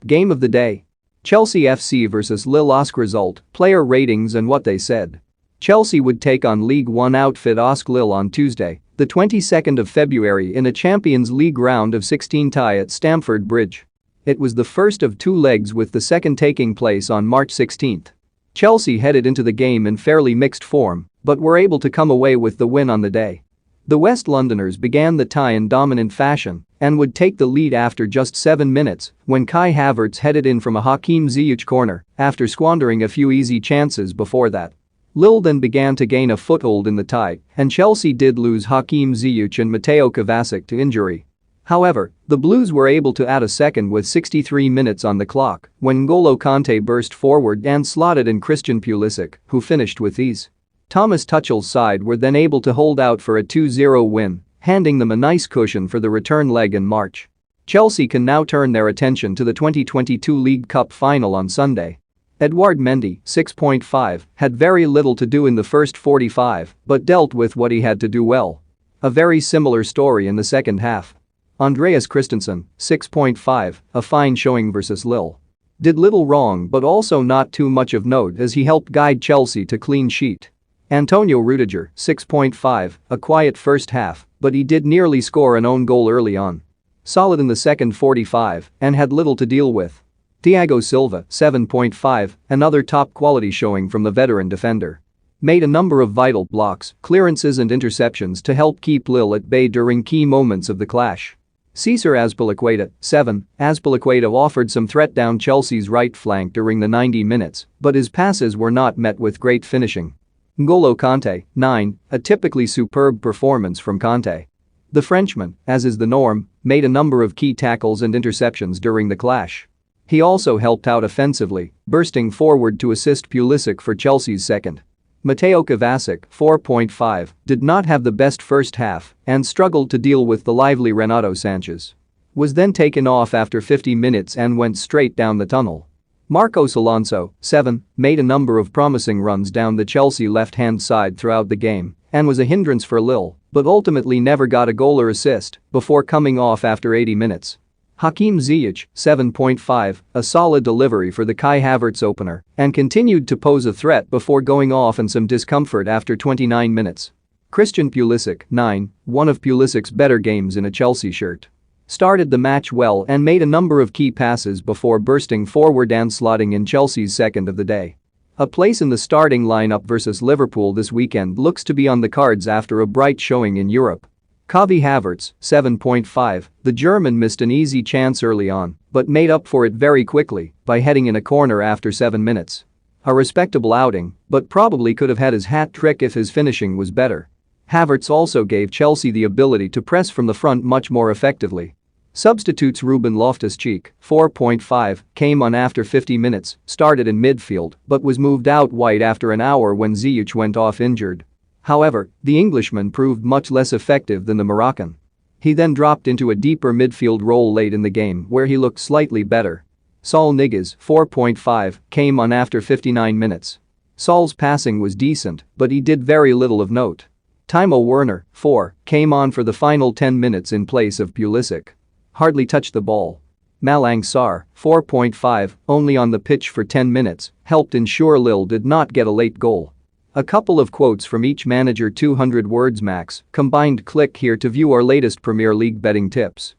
Game of the day. Chelsea FC vs Lille OSC result, player ratings and what they said. Chelsea would take on League One outfit OSC Lille on Tuesday, the 22nd of February in a Champions League round of 16 tie at Stamford Bridge. It was the first of two legs with the second taking place on March 16. Chelsea headed into the game in fairly mixed form, but were able to come away with the win on the day. The West Londoners began the tie in dominant fashion and would take the lead after just 7 minutes when Kai Havertz headed in from a Hakim Ziyech corner after squandering a few easy chances before that. Lille then began to gain a foothold in the tie, and Chelsea did lose Hakim Ziyech and Mateo Kovacic to injury. However, the Blues were able to add a second with 63 minutes on the clock when N'Golo Kanté burst forward and slotted in Christian Pulisic, who finished with ease. Thomas Tuchel's side were then able to hold out for a 2-0 win, handing them a nice cushion for the return leg in March. Chelsea can now turn their attention to the 2022 League Cup final on Sunday. Edouard Mendy, 6.5, had very little to do in the first 45 but dealt with what he had to do well. A very similar story in the second half. Andreas Christensen, 6.5, a fine showing versus Lille. Did little wrong but also not too much of note as he helped guide Chelsea to clean sheet. Antonio Rudiger, 6.5, a quiet first half, but he did nearly score an own goal early on. Solid in the second 45 and had little to deal with. Thiago Silva, 7.5, another top-quality showing from the veteran defender. Made a number of vital blocks, clearances and interceptions to help keep Lille at bay during key moments of the clash. Cesar Azpilicueta, 7, Azpilicueta offered some threat down Chelsea's right flank during the 90 minutes, but his passes were not met with great finishing. N'Golo Kanté, 9, a typically superb performance from Kanté. The Frenchman, as is the norm, made a number of key tackles and interceptions during the clash. He also helped out offensively, bursting forward to assist Pulisic for Chelsea's second. Mateo Kovacic, 4.5, did not have the best first half and struggled to deal with the lively Renato Sanches. Was then taken off after 50 minutes and went straight down the tunnel. Marcos Alonso, 7, made a number of promising runs down the Chelsea left-hand side throughout the game and was a hindrance for Lille, but ultimately never got a goal or assist before coming off after 80 minutes. Hakim Ziyech, 7.5, a solid delivery for the Kai Havertz opener and continued to pose a threat before going off in some discomfort after 29 minutes. Christian Pulisic, 9, one of Pulisic's better games in a Chelsea shirt. Started the match well and made a number of key passes before bursting forward and slotting in Chelsea's second of the day. A place in the starting lineup versus Liverpool this weekend looks to be on the cards after a bright showing in Europe. Kai Havertz, 7.5, the German missed an easy chance early on but made up for it very quickly by heading in a corner after 7 minutes. A respectable outing, but probably could have had his hat trick if his finishing was better. Havertz also gave Chelsea the ability to press from the front much more effectively. Substitutes Ruben Loftus-Cheek, 4.5, came on after 50 minutes, started in midfield but was moved out wide after an hour when Ziyech went off injured. However, the Englishman proved much less effective than the Moroccan. He then dropped into a deeper midfield role late in the game where he looked slightly better. Saul Niguez, 4.5, came on after 59 minutes. Saul's passing was decent, but he did very little of note. Timo Werner, 4, came on for the final 10 minutes in place of Pulisic. Hardly touched the ball. Malang Sarr, 4.5, only on the pitch for 10 minutes, helped ensure Lille did not get a late goal. A couple of quotes from each manager, 200 words max, combined. Click here to view our latest Premier League betting tips.